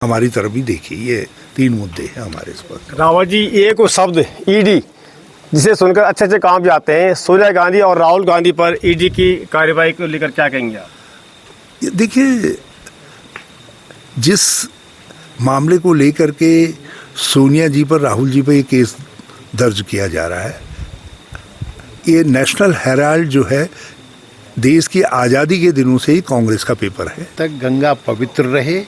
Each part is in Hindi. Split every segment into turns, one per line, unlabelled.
हमारी तरफ भी देखिए, ये 3 मुद्दे हैं हमारे इस पर।
रावत जी, एक शब्द ईडी जिसे सुनकर अच्छे अच्छे काम भी आते हैं, सोनिया गांधी और राहुल गांधी पर ईडी की कार्रवाई को लेकर क्या कहेंगे आप?
देखिए, जिस मामले को लेकर के सोनिया जी पर, राहुल जी पर ये केस दर्ज किया जा रहा है, ये नेशनल हेराल्ड जो है देश की आज़ादी के दिनों से ही कांग्रेस का पेपर है।
तक गंगा पवित्र रहे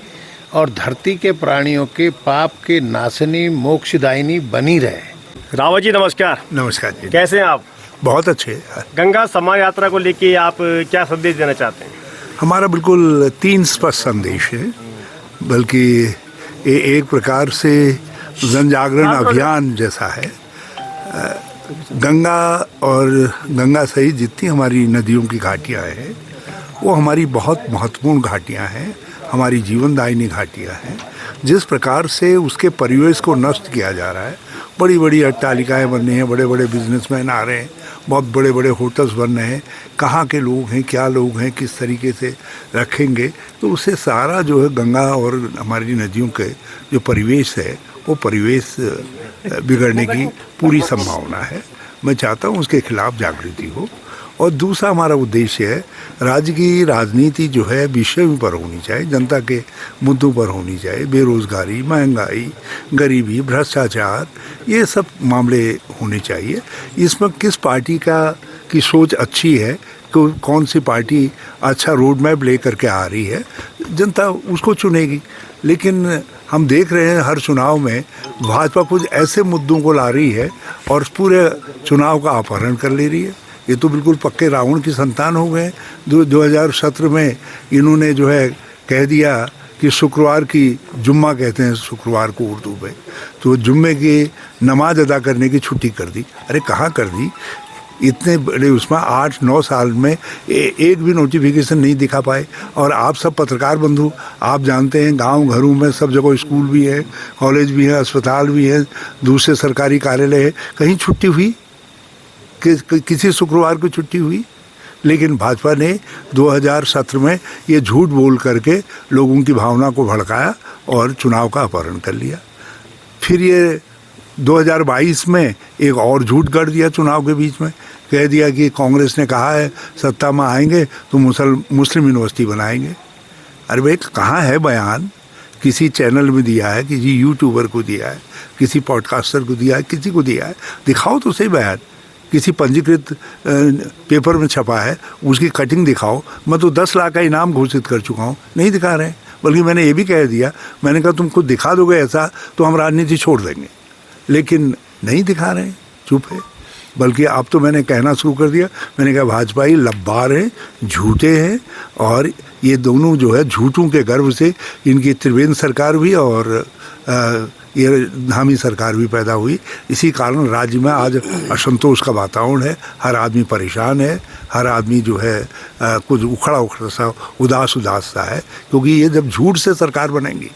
और धरती के प्राणियों के पाप के नाशनी मोक्षदायिनी बनी रहे।
रावत जी नमस्कार।
नमस्कार जी।
कैसे हैं आप?
बहुत अच्छे।
गंगा समा यात्रा को लेके आप क्या संदेश देना चाहते हैं?
हमारा बिल्कुल 3 स्पष्ट संदेश है, बल्कि ये एक प्रकार से जन जागरण अभियान जैसा है। गंगा और गंगा सहित जितनी हमारी नदियों की घाटियाँ हैं वो हमारी बहुत महत्वपूर्ण घाटियाँ हैं, हमारी जीवनदायिनी घाटियाँ हैं। जिस प्रकार से उसके परिवेश को नष्ट किया जा रहा है, बड़ी बड़ी अट्टालिकाएँ बन रही हैं, बड़े बड़े बिजनेसमैन आ रहे हैं, बहुत बड़े बड़े होटल्स बन रहे हैं, कहाँ के लोग हैं, क्या लोग हैं, किस तरीके से रखेंगे, तो उससे सारा जो है गंगा और हमारी नदियों के जो परिवेश है वो परिवेश बिगड़ने की पूरी संभावना है। मैं चाहता हूँ उसके खिलाफ जागृति हो। और दूसरा हमारा उद्देश्य है, राज्य की राजनीति जो है विषयों पर होनी चाहिए, जनता के मुद्दों पर होनी चाहिए। बेरोजगारी, महंगाई, गरीबी, भ्रष्टाचार, ये सब मामले होने चाहिए। इसमें किस पार्टी की सोच अच्छी है, कौन सी पार्टी अच्छा रोड मैप ले करके आ रही है, जनता उसको चुनेगी। लेकिन हम देख रहे हैं हर चुनाव में भाजपा कुछ ऐसे मुद्दों को ला रही है और पूरे चुनाव का अपहरण कर ले रही है। ये तो बिल्कुल पक्के रावण की संतान हो गए। 2017 में इन्होंने जो है कह दिया कि शुक्रवार की, जुम्मा कहते हैं शुक्रवार को उर्दू में, तो जुम्मे की नमाज अदा करने की छुट्टी कर दी। अरे कहाँ कर दी? इतने बड़े उसमें 8-9 साल में एक भी नोटिफिकेशन नहीं दिखा पाए। और आप सब पत्रकार बंधु, आप जानते हैं गांव घरों में सब जगह स्कूल भी है, कॉलेज भी है, अस्पताल भी है, दूसरे सरकारी कार्यालय है, कहीं छुट्टी हुई? किसी शुक्रवार को छुट्टी हुई? लेकिन भाजपा ने 2017 में ये झूठ बोल करके लोगों की भावना को भड़काया और चुनाव का अपहरण कर लिया। फिर ये 2022 में एक और झूठ गढ़ दिया चुनाव के बीच में, कह दिया कि कांग्रेस ने कहा है सत्ता में आएंगे तो मुस्लिम यूनिवर्सिटी बनाएंगे। अरे भाई, कहाँ है बयान? किसी चैनल में दिया है, किसी यूट्यूबर को दिया है, किसी पॉडकास्टर को दिया है, किसी को दिया है? दिखाओ तो सही बयान। किसी पंजीकृत पेपर में छपा है, उसकी कटिंग दिखाओ। मैं तो 10 लाख का इनाम घोषित कर चुका हूँ, नहीं दिखा रहे। बल्कि मैंने ये भी कह दिया, मैंने कहा तुम खुद दिखा दोगे ऐसा तो हम राजनीति छोड़ देंगे, लेकिन नहीं दिखा रहे, चुप है। बल्कि अब तो मैंने कहना शुरू कर दिया, मैंने कहा भाजपा ही लब्बार हैं, झूठे हैं, और ये दोनों जो है झूठों के गर्व से इनकी त्रिवेंद्र सरकार भी और ये धामी सरकार भी पैदा हुई। इसी कारण राज्य में आज असंतोष का वातावरण है, हर आदमी परेशान है, हर आदमी जो है कुछ उखड़ा सा, उदास सा है, क्योंकि ये जब झूठ से सरकार बनेंगी,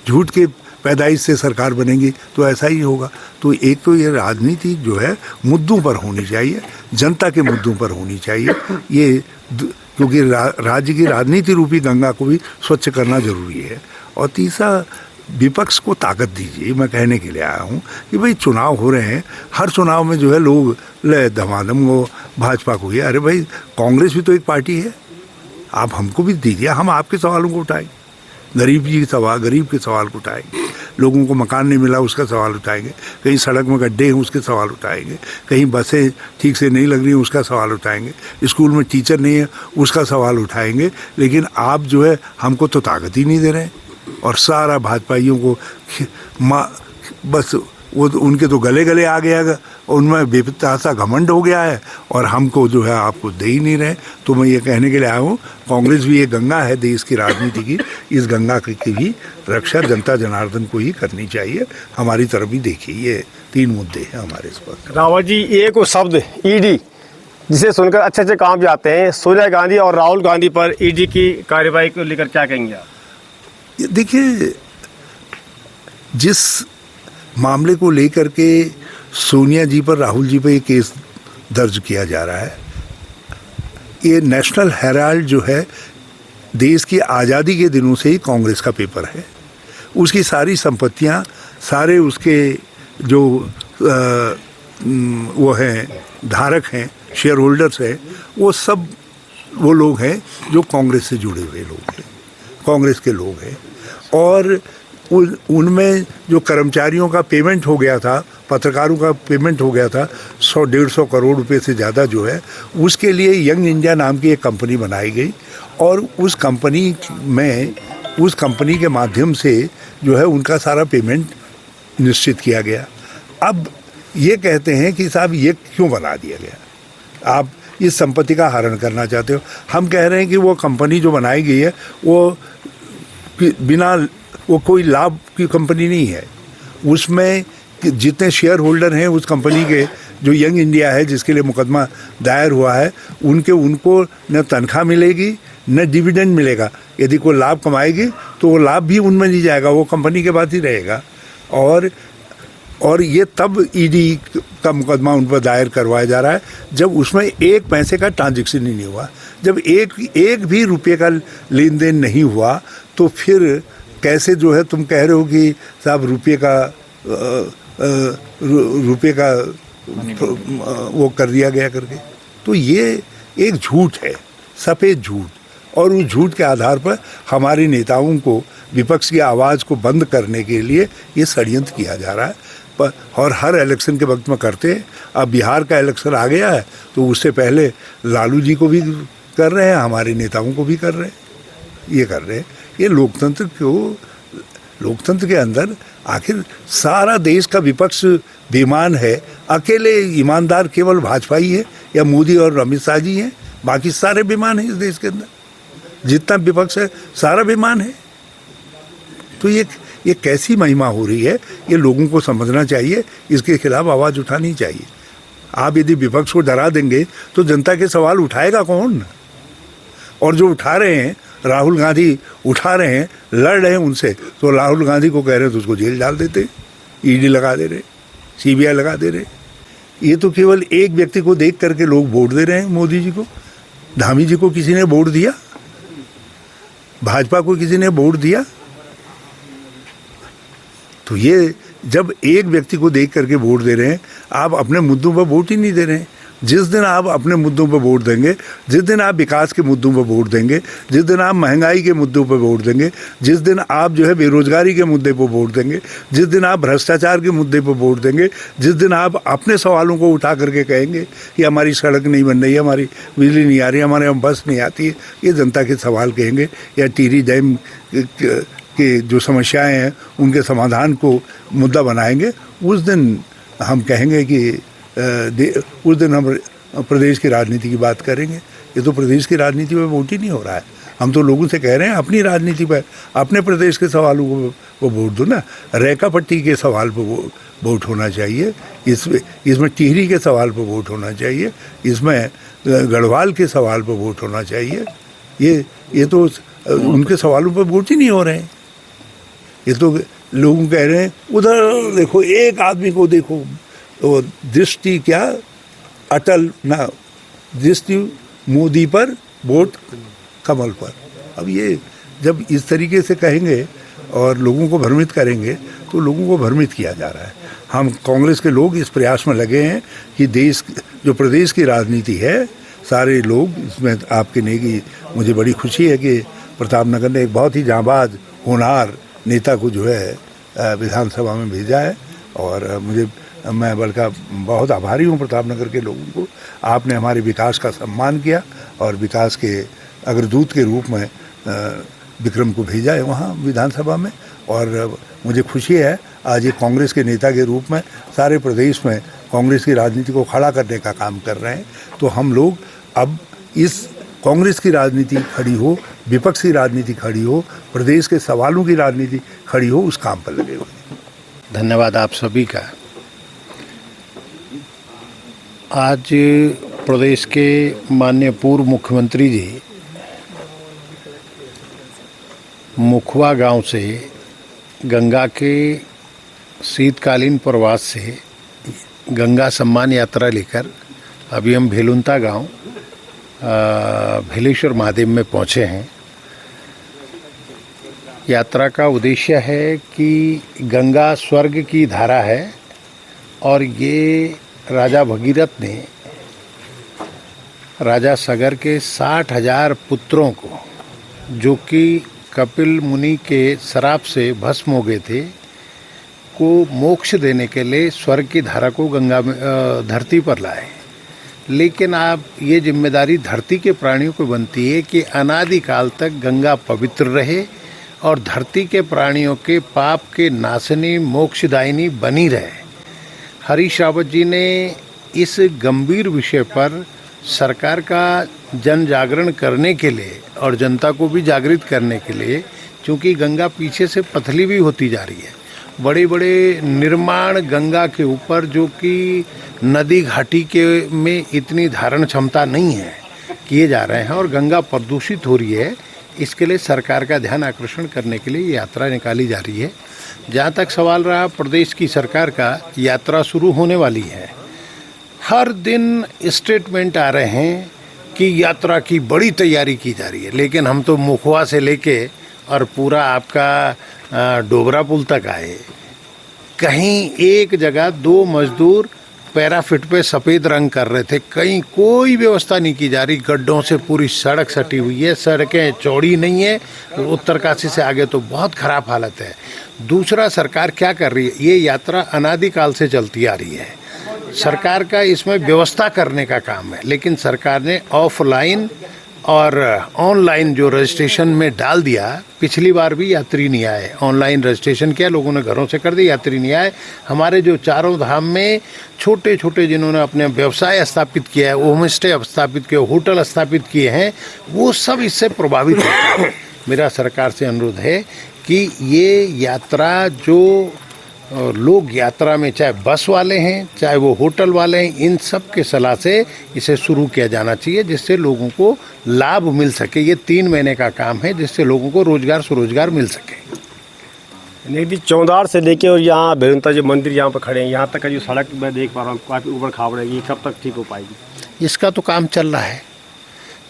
झूठ के पैदाइश से सरकार बनेगी, तो ऐसा ही होगा। तो एक तो ये राजनीति जो है मुद्दों पर होनी चाहिए, जनता के मुद्दों पर होनी चाहिए, ये क्योंकि राज्य की राजनीति रूपी गंगा को भी स्वच्छ करना जरूरी है। और तीसरा, विपक्ष को ताकत दीजिए। मैं कहने के लिए आया हूँ कि भाई चुनाव हो रहे हैं, हर चुनाव में जो है लोग ले धमाधम वो भाजपा को ही। अरे भाई, कांग्रेस भी तो एक पार्टी है, आप हमको भी दीजिए, हम आपके सवालों को उठाएंगे। गरीब के सवाल को उठाएंगे, लोगों को मकान नहीं मिला उसका सवाल उठाएंगे, कहीं सड़क में गड्ढे हैं उसके सवाल उठाएंगे, कहीं बसें ठीक से नहीं लग रही हैं उसका सवाल उठाएंगे, स्कूल में टीचर नहीं है उसका सवाल उठाएंगे। लेकिन आप जो है हमको तो ताकत ही नहीं दे रहे हैं, और सारा भाजपाइयों को बस वो उनके तो गले आ गया, उनमें विपत्ता सा घमंड हो गया है, और हमको जो है आपको दे ही नहीं रहे। तो मैं ये कहने के लिए आया हूँ, कांग्रेस भी एक गंगा है देश की राजनीति की, इस गंगा की भी रक्षा जनता जनार्दन को ही करनी चाहिए। हमारी तरफ भी देखिए, ये 3 मुद्दे हैं हमारे इस पर।
रावत जी, एक शब्द ईडी जिसे सुनकर अच्छे अच्छे काम भी आते हैं, सोनिया गांधी और राहुल गांधी पर ईडी की कार्रवाई को लेकर क्या कहेंगे आप?
देखिए, जिस मामले को लेकर के सोनिया जी पर, राहुल जी पर ये केस दर्ज किया जा रहा है, ये नेशनल हेराल्ड जो है देश की आज़ादी के दिनों से ही कांग्रेस का पेपर है। उसकी सारी संपत्तियां, सारे उसके जो वो हैं धारक हैं, शेयर होल्डर्स हैं, वो सब वो लोग हैं जो कांग्रेस से जुड़े हुए लोग हैं, कांग्रेस के लोग हैं। और उनमें जो कर्मचारियों का पेमेंट हो गया था, पत्रकारों का पेमेंट हो गया था 100-150 करोड़ रुपए से ज़्यादा जो है, उसके लिए यंग इंडिया नाम की एक कंपनी बनाई गई और उस कंपनी के माध्यम से जो है उनका सारा पेमेंट निश्चित किया गया। अब ये कहते हैं कि साहब ये क्यों बना दिया गया, आप इस संपत्ति का हरण करना चाहते हो। हम कह रहे हैं कि वो कंपनी जो बनाई गई है वो कोई लाभ की कंपनी नहीं है। उसमें जितने शेयर होल्डर हैं उस कंपनी के, जो यंग इंडिया है जिसके लिए मुकदमा दायर हुआ है, उनको न तनख्वाह मिलेगी न डिविडेंड मिलेगा। यदि कोई लाभ कमाएगी तो वो लाभ भी उनमें नहीं जाएगा, वो कंपनी के पास ही रहेगा। और ये तब ईडी का मुकदमा उन पर दायर करवाया जा रहा है जब उसमें एक पैसे का ट्रांजैक्शन ही नहीं हुआ। जब एक भी रुपये का लेन देन नहीं हुआ तो फिर कैसे जो है तुम कह रहे हो कि साहब रुपये का वो कर दिया गया करके। तो ये एक झूठ है, सफ़ेद झूठ, और उस झूठ के आधार पर हमारे नेताओं को, विपक्ष की आवाज़ को बंद करने के लिए ये षड्यंत्र किया जा रहा है। और हर इलेक्शन के वक्त में करते हैं। अब बिहार का इलेक्शन आ गया है तो उससे पहले लालू जी को भी कर रहे हैं, हमारे नेताओं को भी कर रहे हैं, ये कर रहे हैं। ये लोकतंत्र के अंदर आखिर सारा देश का विपक्ष बेईमान है, अकेले ईमानदार केवल भाजपा ही है या मोदी और अमित शाह जी हैं, बाकी सारे बेईमान हैं इस देश के अंदर। जितना विपक्ष है सारा बेईमान है। तो ये कैसी महिमा हो रही है, ये लोगों को समझना चाहिए, इसके खिलाफ आवाज़ उठानी चाहिए। आप यदि विपक्ष को डरा देंगे तो जनता के सवाल उठाएगा कौन? और जो उठा रहे हैं, राहुल गांधी उठा रहे हैं, लड़ रहे हैं उनसे, तो राहुल गांधी को कह रहे हैं तो उसको जेल डाल देते, ईडी लगा दे रहे, सीबीआई लगा दे रहे। ये तो केवल एक व्यक्ति को देख करके लोग वोट दे रहे हैं, मोदी जी को। धामी जी को किसी ने वोट दिया? भाजपा को किसी ने वोट दिया? तो ये जब एक व्यक्ति को देख करके वोट दे रहे हैं, आप अपने मुद्दों पर वोट ही नहीं दे रहे हैं। जिस दिन आप अपने मुद्दों पर वोट देंगे, जिस दिन आप विकास के मुद्दों पर वोट देंगे, जिस दिन आप महंगाई के मुद्दों पर वोट देंगे, जिस दिन आप जो है बेरोजगारी के मुद्दे पर वोट देंगे, जिस दिन आप भ्रष्टाचार के मुद्दे पर वोट देंगे, जिस दिन आप अपने सवालों को उठा करके कहेंगे कि हमारी सड़क नहीं बन रही है, हमारी बिजली नहीं आ रही, हमारे यहाँ बस नहीं आती है, ये जनता के सवाल कहेंगे, या टिहरी डैम के जो समस्याएं हैं उनके समाधान को मुद्दा बनाएंगे, उस दिन हम कहेंगे कि उस दिन हम प्रदेश की राजनीति की बात करेंगे। ये तो प्रदेश की राजनीति में वोट ही नहीं हो रहा है। हम तो लोगों से कह रहे हैं अपनी राजनीति पर, अपने प्रदेश के सवालों को वोट दो ना। रेखा पट्टी के सवाल पर वोट होना चाहिए, इसमें टिहरी के सवाल पर वोट होना चाहिए, इसमें गढ़वाल के सवाल पर वोट होना चाहिए। ये तो उनके सवालों पर वोट ही नहीं हो रहे हैं। ये तो लोग कह रहे हैं उधर देखो, एक आदमी को देखो, तो दृष्टि क्या अटल ना, दृष्टि मोदी पर वोट कमल पर। अब ये जब इस तरीके से कहेंगे और लोगों को भ्रमित करेंगे तो लोगों को भ्रमित किया जा रहा है। हम कांग्रेस के लोग इस प्रयास में लगे हैं कि देश जो प्रदेश की राजनीति है, सारे लोग इसमें आपके नेगी। मुझे बड़ी खुशी है कि प्रतापनगर ने एक बहुत ही जांबाज होनहार नेता को जो है विधानसभा में भेजा है, और मैं बल्कि बहुत आभारी हूँ प्रतापनगर के लोगों को। आपने हमारे विकास का सम्मान किया और विकास के अग्रदूत के रूप में विक्रम को भेजा है वहाँ विधानसभा में। और मुझे खुशी है आज ये कांग्रेस के नेता के रूप में सारे प्रदेश में कांग्रेस की राजनीति को खड़ा करने का काम कर रहे हैं। तो हम लोग अब इस कांग्रेस की राजनीति खड़ी हो, विपक्ष की राजनीति खड़ी हो, प्रदेश के सवालों की राजनीति खड़ी हो, उस काम पर लगे हुए हैं।
धन्यवाद आप सभी का। आज प्रदेश के माननीय पूर्व मुख्यमंत्री जी मुखवा गांव से गंगा के शीतकालीन प्रवास से गंगा सम्मान यात्रा लेकर अभी हम भेलुंता गांव भेलेश्वर महादेव में पहुंचे हैं। यात्रा का उद्देश्य है कि गंगा स्वर्ग की धारा है और ये राजा भगीरथ ने राजा सगर के 60,000 पुत्रों को, जो कि कपिल मुनि के श्राप से भस्म हो गए थे, को मोक्ष देने के लिए स्वर्ग की धारा को गंगा में धरती पर लाए। लेकिन आप ये जिम्मेदारी धरती के प्राणियों को बनती है कि अनादिकाल तक गंगा पवित्र रहे और धरती के प्राणियों के पाप के नाशनी मोक्षदायिनी बनी रहे। हरीश रावत जी ने इस गंभीर विषय पर सरकार का जन जागरण करने के लिए और जनता को भी जागृत करने के लिए, क्योंकि गंगा पीछे से पतली भी होती जा रही है, बड़े बड़े निर्माण गंगा के ऊपर जो कि नदी घाटी के में इतनी धारण क्षमता नहीं है किए जा रहे हैं और गंगा प्रदूषित हो रही है। इसके लिए सरकार का ध्यान आकर्षण करने के लिए यात्रा निकाली जा रही है। जहाँ तक सवाल रहा प्रदेश की सरकार का, यात्रा शुरू होने वाली है। हर दिन स्टेटमेंट आ रहे हैं कि यात्रा की बड़ी तैयारी की जा रही है, लेकिन हम तो मुखवा से लेके और पूरा आपका डोबरा पुल तक आए। कहीं एक जगह 2 मजदूर पैराफिट पे सफ़ेद रंग कर रहे थे, कहीं कोई व्यवस्था नहीं की जा रही। गड्ढों से पूरी सड़क सटी हुई है, सड़कें चौड़ी नहीं है। उत्तरकाशी से आगे तो बहुत ख़राब हालत है। दूसरा, सरकार क्या कर रही है? ये यात्रा अनादिकाल से चलती आ रही है। सरकार का इसमें व्यवस्था करने का काम है, लेकिन सरकार ने ऑफलाइन और ऑनलाइन जो रजिस्ट्रेशन में डाल दिया। पिछली बार भी यात्री नहीं आए, ऑनलाइन रजिस्ट्रेशन किया, लोगों ने घरों से कर दिया, यात्री नहीं आए। हमारे जो चारों धाम में छोटे छोटे जिन्होंने अपने व्यवसाय स्थापित किया है, होम स्टे स्थापित किए, होटल स्थापित किए हैं, वो सब इससे प्रभावित होते हैं। मेरा सरकार से अनुरोध है कि ये यात्रा जो लोग यात्रा में, चाहे बस वाले हैं चाहे वो होटल वाले हैं, इन सब के सलाह से इसे शुरू किया जाना चाहिए, जिससे लोगों को लाभ मिल सके। ये 3 महीने का काम है, जिससे लोगों को रोजगार स्वरोजगार मिल सके।
नहीं भी चौंदार से लेके और यहाँ भैरवनाथ जो मंदिर यहाँ पर खड़े हैं, यहाँ तक का जो सड़क मैं देख पा रहा हूँ काफ़ी ऊबड़ खाबड़ है, ये कब तक ठीक हो पाएगी?
इसका तो काम चल रहा है।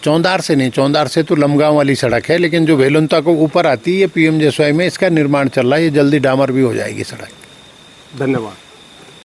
चौंदार से नहीं, चौंदार से तो लमगांव वाली सड़क है, लेकिन जो भैरवनाथ को ऊपर आती है PM जसवाई में, इसका निर्माण चल रहा है। ये जल्दी डामर भी हो जाएगी सड़क।
धन्यवाद।